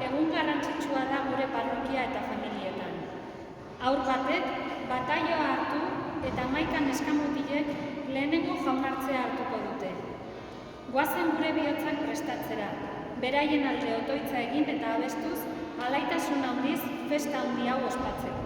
egun garrantzitsua da gure parrokia eta familietan. Haur batek bataioa hartu eta 11 neska-mutilek lehenengo jaunartzea hartuko dute. Goazen gure bihotzak prestatzera, beraien alde otoitza egin eta abestuz, alaitasun handiz festa handi hau ospatzeko.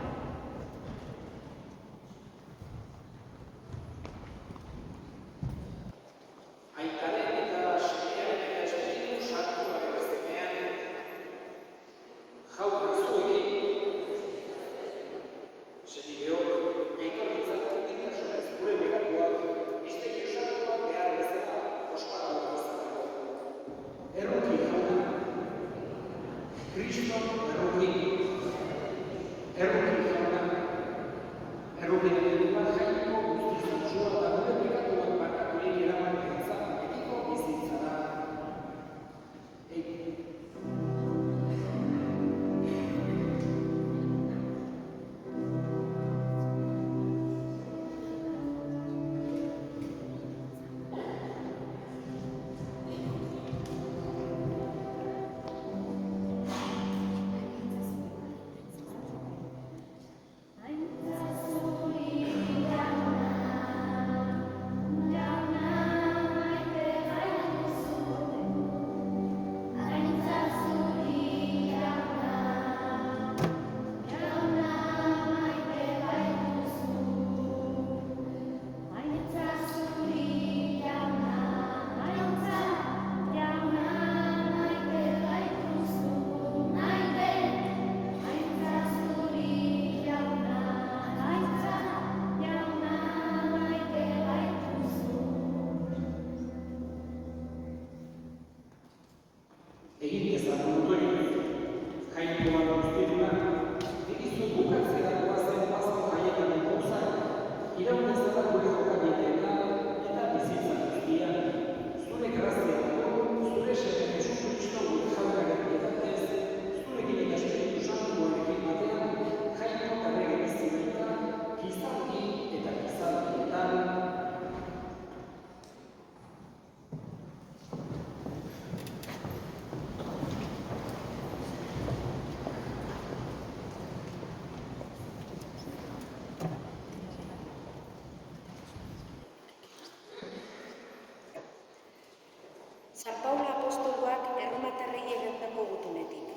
San Paulo apostoluak erromatarrei egindako gutunetik.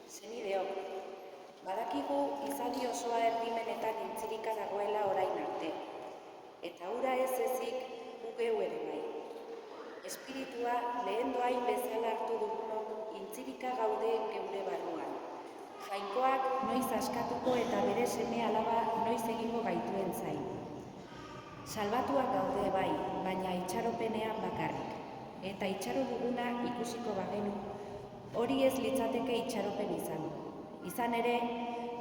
Zenideok, badakigu izadi osoa erdimenetan intzirika dagoela orain arte. Eta hura ez ezik geu ere bai. Espiritua lehen doain bezala hartu dugunok intzirika gaude geure barruan. Jainkoak noiz askatuko eta bere seme alaba noiz egingo gaituen zain. Salbatuak gaude bai, baina itxaropenean bakarrik. Eta itxaro duguna ikusiko bagenu, hori ez litzateke itxaropen izan. Izan ere,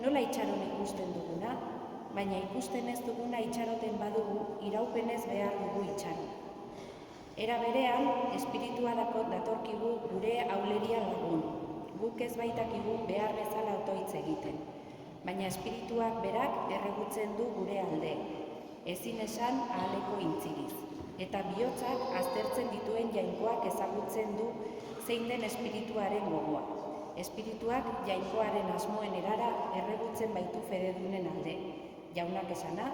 nola itxaron ikusten duguna, baina ikusten ez duguna itxaroten badugu, iraupenez behar dugu itxaro. Era berean, espiritua datorkigu gure aulerian lagun, guk ez baitakigu behar bezala otoitz egiten. Baina espirituak berak erregutzen du gure alde, ezin esan ahaleko intziriz. Eta bihotzak aztertzen dituen jainkoak ezagutzen du zein den espirituaren gogoa. Espirituak jainkoaren asmoen erara erregutzen baitu fededunen alde. Jaunak esana?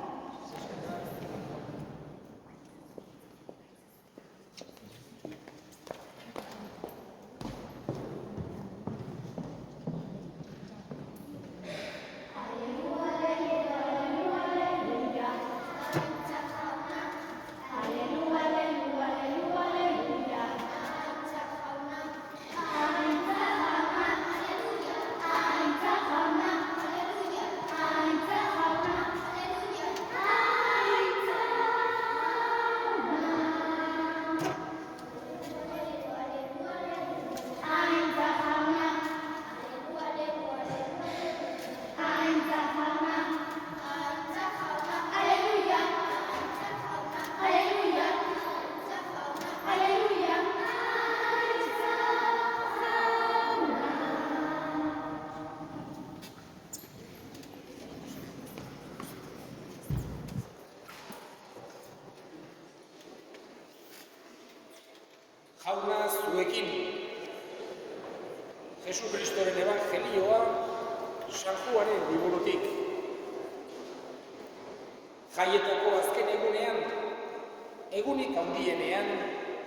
Jauna zuekin. Jesu Kristoren evangelioa San Juanen liburutik. Jaietako azken egunean, egunik handienean,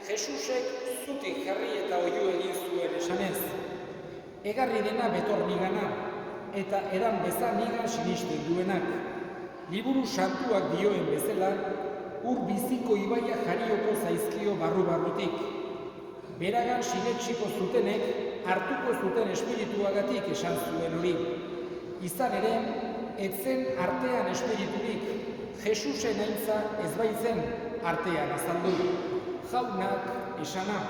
Jesusek zutik jarri eta oihu egin zuen esanez. Egarri dena betor nigana, eta edan beza nigan sinisten duenak. Liburu santuak dioen bezala, ur biziko ibaia jarioko zaizkio barru-barrutik. Beragan sinetsiko zutenek hartuko zuten espirituagatik esan zuen hori. Izan ere, etzen artean espiriturik, Jesusen aintza ez baitzen artean azaldu. Jaunak esana.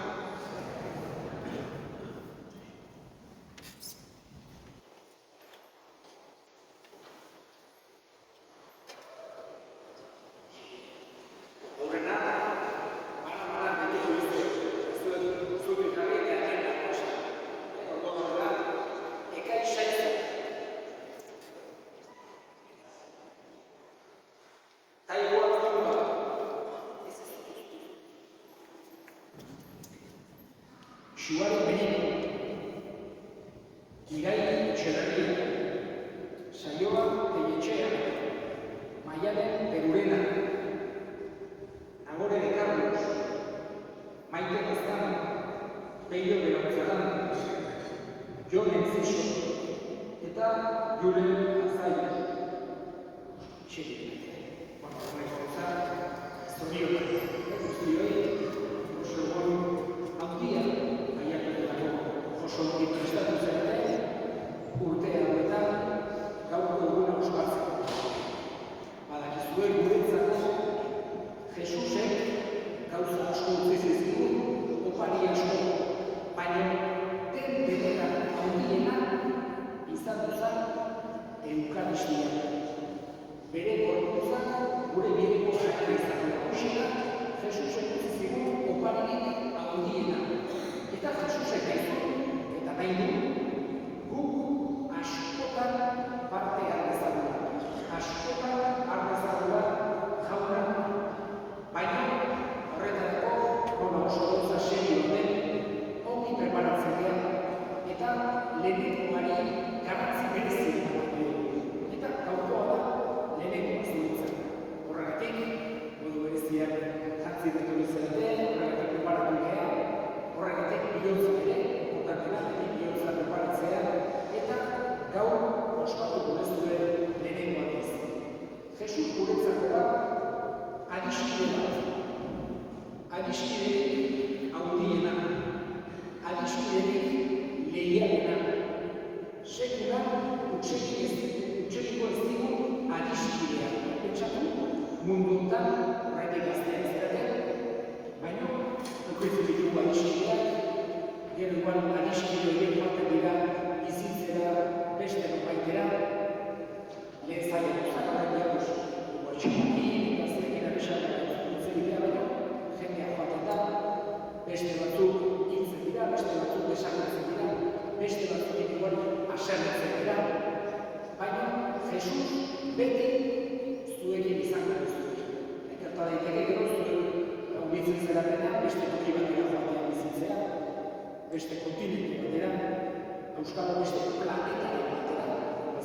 Xuaren beniko, Irai Etxerria, Saioa Teietxea, Maialen Perurena, Agore de Carlos, Maite Baztan, Peio de Lotzaran, Jon Enciso, eta Julen Azai. Txerik, zorion, guztioi, oso egon handia, oso prestatu zenuten, urtea horretan, gaurko eguna ospatzen. Badakizue guretzako, Jesusek gauza asko utzi zizkigun, opari asko, baina den benetan handiena izan duzan Eukaristia. Bere gorputzak gure bideko jaia izan da. Hosea, Jesusek utzi zigun oparirik handiena. Eta Jesusek nahi du, guk askotan parte hartezagula. Askotan hartezagula jauna, baina horretarako oso gauza serio den, ongi preparatzen dira, eta lehenengoari garrantzi berezia ematen. Eta gaurkoa da lehenengoa zuritzen. Horregatik, modu bereziak jantzi dut zelate, horregatik preparatu geha, horregatik bihotzak ere, bihotza preparatzea, eta gaur ospatuko ez duen lehenengo aldiz. Jesus guretzako da adiskide bat, adiskiderik handiena, adiskiderik lehiarena. Sekula utxekiko ez digu adiskidea. Pentsatu, mundutan horretik gaztea izatera, baina ekoizu ditugu adiskideak, gero igual adiskide horiek joaten dira bizitzera, beste norbaitera, lehen zaila duzak, horretik igual txumakin, gaztekin abesak utzen dira, baina jendea joaten da, beste batzuk hiltzen dira, beste batzuk desagertzen dira, beste batzuk igual aserretzen dira, baina Jesus beti zuekin izango duzu. Ekerta daiteke gero zuen bizitzen zeratenean, beste toki batera joatea bizitzea, beste kontinentu batera, Euskal beste planetaren batera,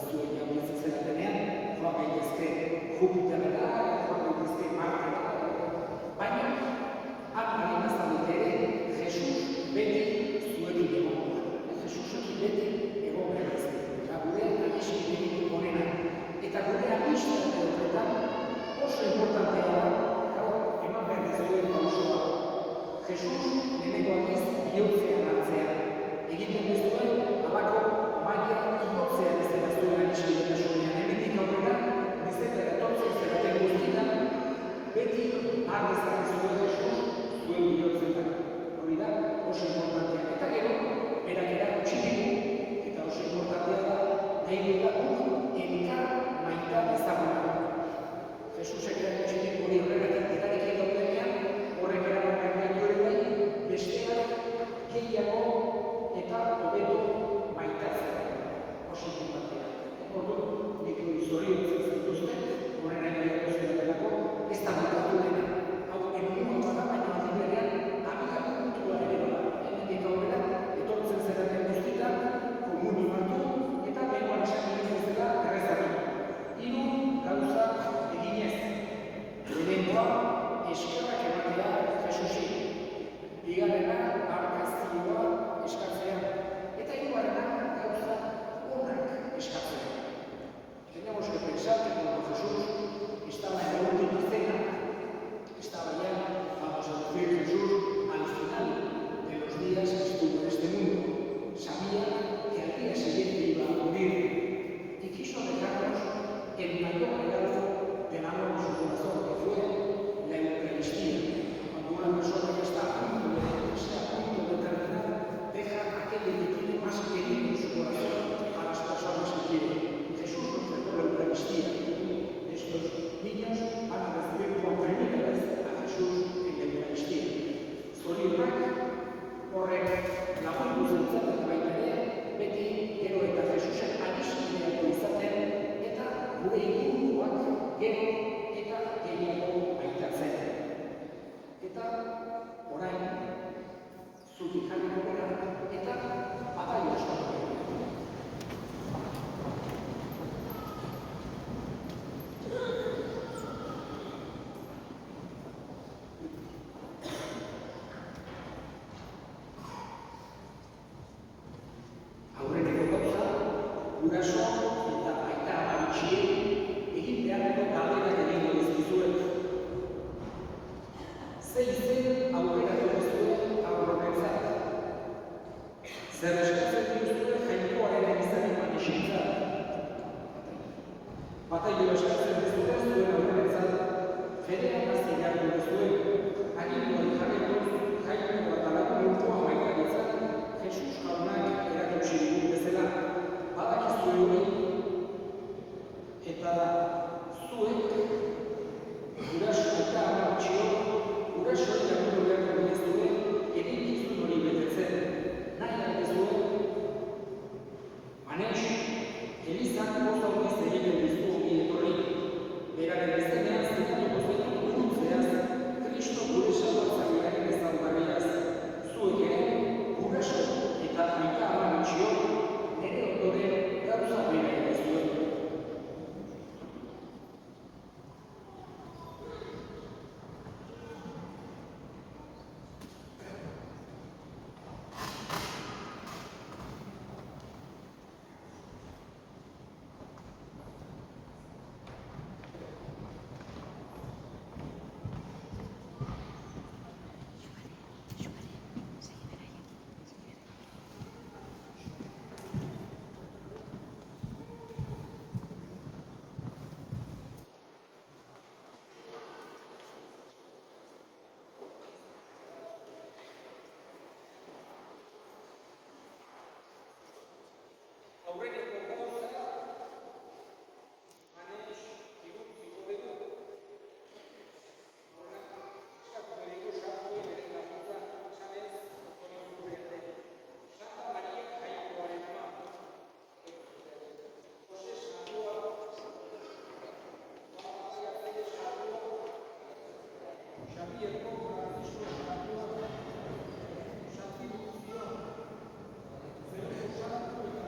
zuen jauritzen zeratenean, joan gaitezke Jupiterrera, joan gaitezke Martera, baina, han azalite ere, Jesus beti zuekin egon da. Jesusekin beti egon gaitezke. Eta gure adiskiderik onena. Eta gure adiskiderik horretan oso importantea da, eman behar ez duen pausoa. Jesus lehenengo aldiz bihotzean hartzea. Egiten ez duen, abako maia bihotzean ez dela zuen adiskidetasunean. Hemendik aurrera, bizetara etortzen zeraten guztietan, beti arrezak ez duen Jesus zuen bihotzean. Hori da, oso importantea. guraso eta aita ama bitxiei egin beharreko galderak egingo dizkizuet. Ze izen aukeratu duzue haur honentzat? Zer eskatzen duzue Jainkoaren elizaren manisentzat? Batailo eskatzen duzue zuen aurrentzat, fedean azte jarri duzue, aginduari jarretuz, Jainko eta lagun urkoa maitaritzat, Jesus jaunak erakutsi digun bezala, badakizue hori, eta zuek, guraso eta ama bitxiok, gurasoen lagundu beharko dizue, eginkizun hori betetzen, nahi aldezue, Maneix, Elizak posta honiz egiten diztu ongi etorri, beraren izenean zitatuko zaitu urruntzeaz, Kristo gure salbatzailearen ezaugarriaz, zuek ere, guraso eta aita ama bitxiok, nire ondoren gauza bera egizuen. Aurreneko gauza, Maneix irutziko dugu. Horrek, eskatu dugu sartuen ere laguntza, esanez, otoratu behar. Santa Maria Jainkoaren ama. Jose Santua, Juan Maria Pérez Santua, Xavier Francisco Santua, Santi Lucio, Zereko Santu eta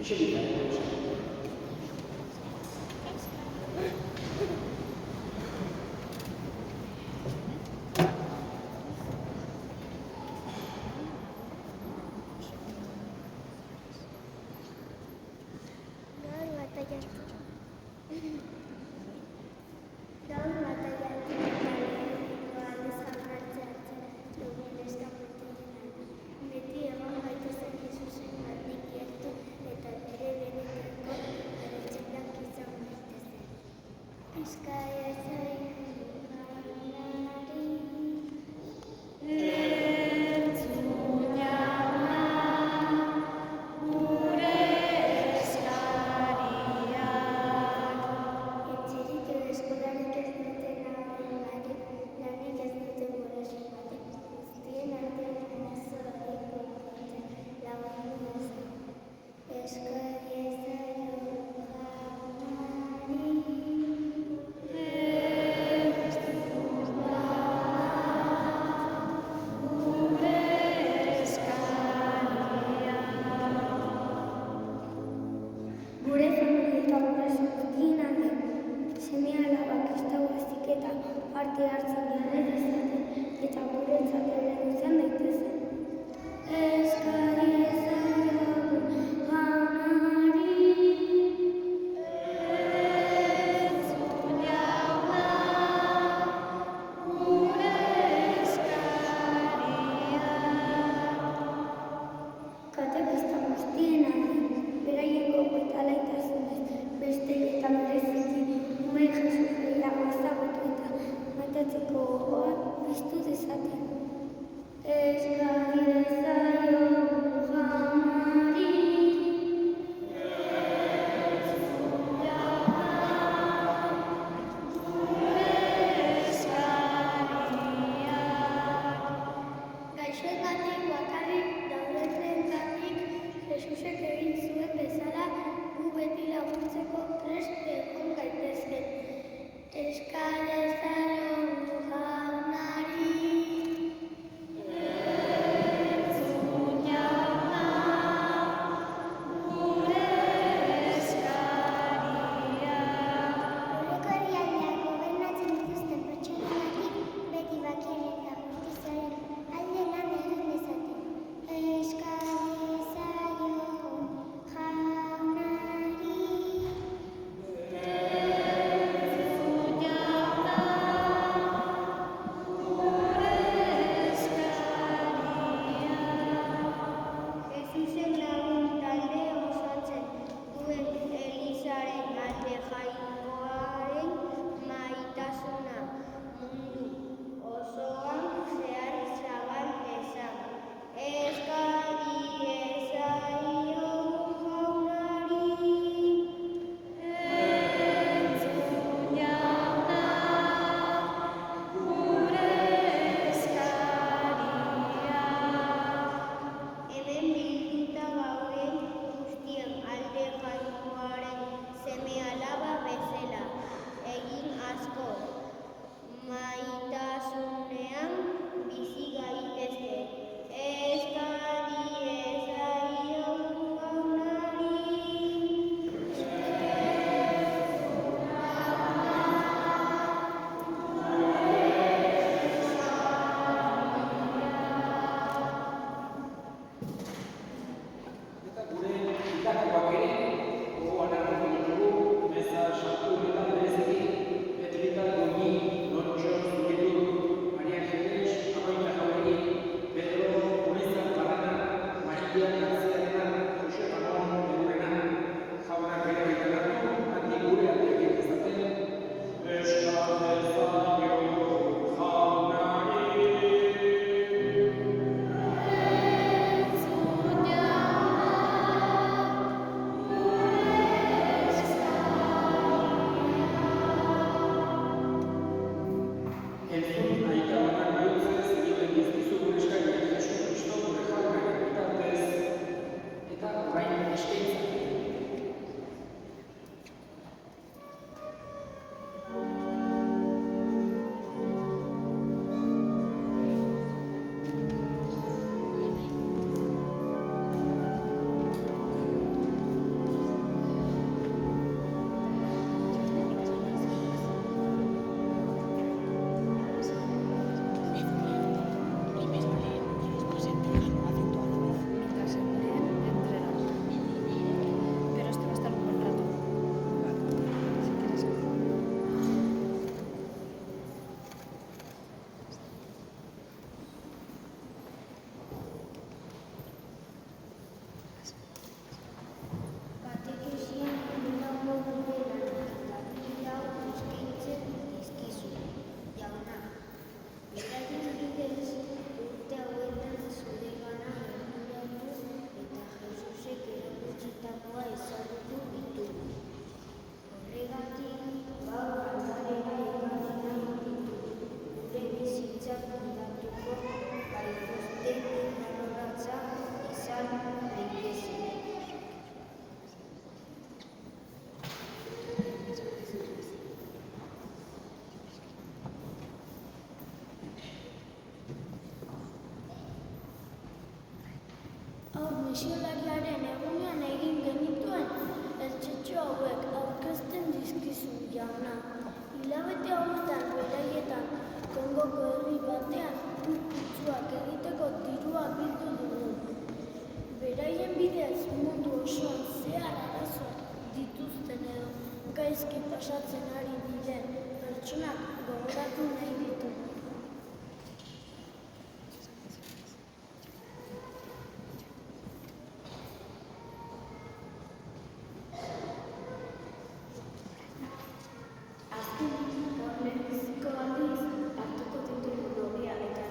Etxeritaren esan. Gaur bataiatu eta lehenengo aldiz jaurlaritza hartzen dugun eskamuntaiena. Beti egon gaitezen Jesusen gandik gertu eta bere benetan misiolariaren egunean egin genituen eltxetxo hauek aurkezten dizkizu, jauna. Hilabete hauetan beraietan Kongoko herri batean putzuak egiteko dirua bildu dugu. Beraien bidez mundu osoan zehar arazoak dituzten edo gaizki pasatzen ari diren pertsonak gogoratu nahi ditugu. Azkenik, gaur lehenbiziko aldiz hartuko ditugu logia eta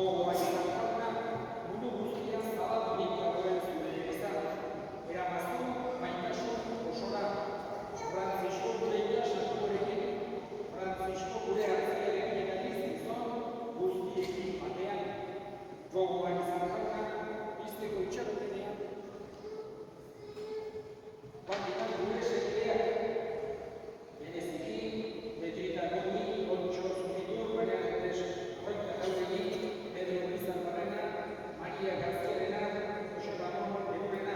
Gogoa izan jauna, mundu guztian zabaldurik dagoen zure izan. Eramaztu, maitasun osora. Frantzisko gure ikasakorekin, Frantzisko gure hartziarekin eta gizon guztiekin batean. Gogoa izan jauna, izteko itxarotenean. Bandikan gure sekreak, bereziki, Betrita Gomi, Ontxo Zumitur, Maria Gertes, Roita Jauregi, Pedro Izan Barrena, Maria Garziarena, Jose Ramon Egurena,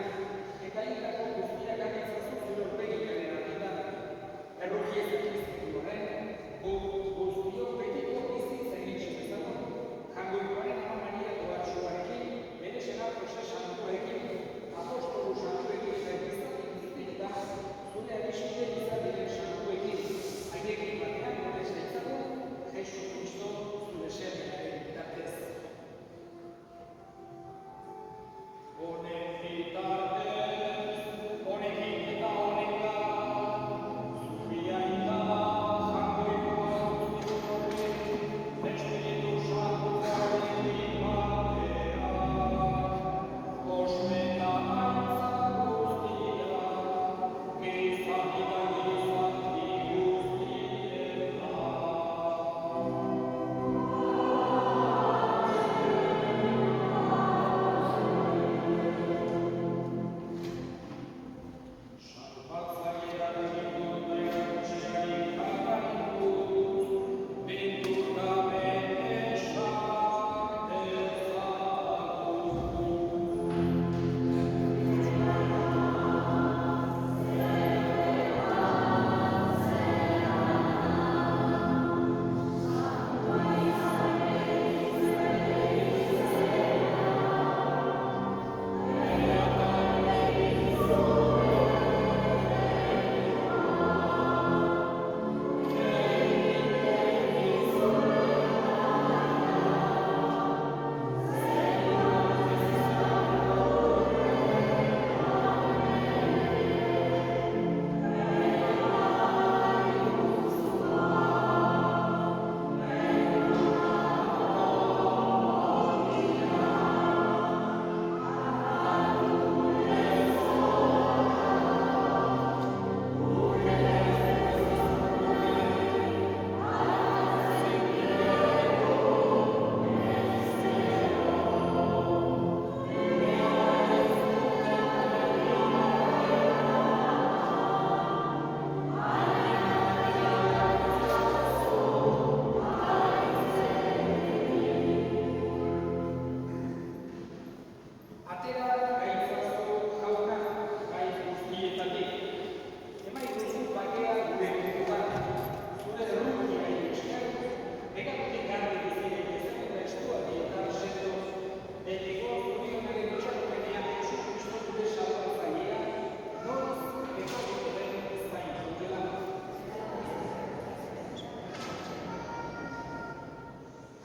eta hilako guztiak anitzazu zure orpegikaren argitan. Erroki ez ekizkitu horren, guztiok betiko bizitza egitxe bezagun, jangoikoaren ama Maria Doatxuarekin, bere sena prozesantuekin, apostolu santuekin eta egizatik eta zure abiside izan diren santuekin, hairekin batean gure zaitzagun, Jesu Kristo zure serbiaren bitartez. Honen bitartez, honekin eta honengan, zubia eta jangoikoa zuziko horren, Espiritu Santuaren batean, osmeta antza guztia, gizan eta gizanti guztietan.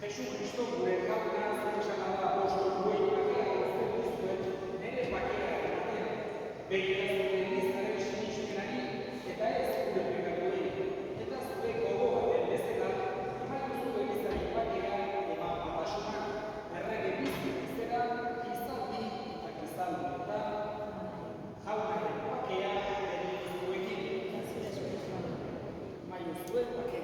Jesu Kristo gure jauna zure da apostoluei bakea guztien zuen nire bakea ematean. Begira zure nizaren sinismenari eta ez gure pekatuei. Eta zure gogoaren bezala, emaitu zure nizaren bakea eman batasuna, errege bizi izera, gizaldi eta gizaldi eta jaunaren bakea egin zuekin. Maiu zuen bakea.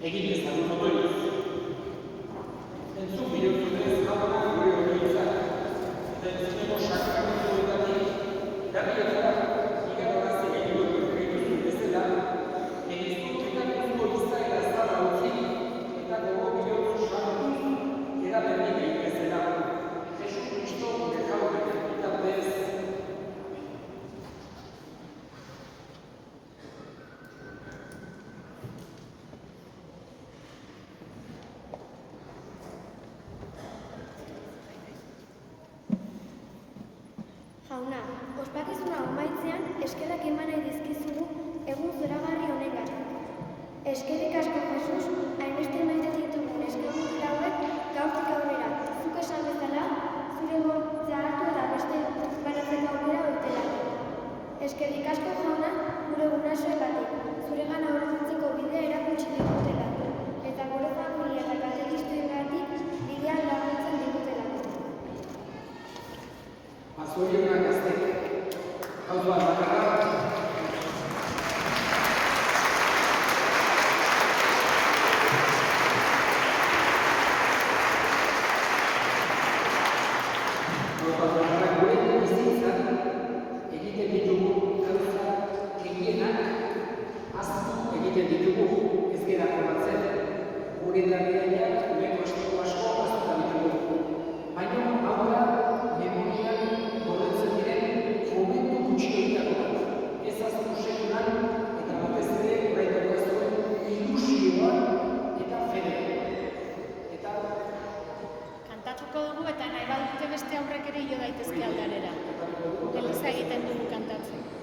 Egin dezagun motorioz. Entzun bihurtunez gaurra gure horioitzak. Eta entzuneko sakramentuetatik, herrietara, igarorazte gehiagoak egituzun bezala, egizturketak ungo izaera zara utzi, eta gogo bihurtu sartu, eraberrik egin bezala. Jesus Kristo gure jaurek bitartez, Jauna, ospakizuna amaitzean eskerrak eman nahi dizkizugu egun zoragarri honengatik. Eskerrik asko Jesus, hainbeste maite ditugun eskerrik hauek gaurtik aurrera. Zuk esan bezala, zure gorputza hartu eta beste banatzeko aukera dutelako. Eskerrik asko jauna, gure gurasoengatik, zuregana hurbiltzeko bidea erakutsi digutelako. Eta gure familia eta katekistoengatik bidean laguntzen digutelako. Azorionak gaztek, gauza bakarra, gure bizitzan egiten ditugu gauza gehienak aztu egiten ditugu ez gara probatzen. Gure darriaiak gure asko aztuta ditugu. Baina hau da memorian gordetzen diren momentu gutxi horietako bat. Ez aztu sekulan eta batez ere orain dagoazuen ilusioan eta fedea. Eta Kantatuko dugu eta nahi badute beste aurrek ere jo daitezke aldarera. Eliza egiten dugu kantatzen.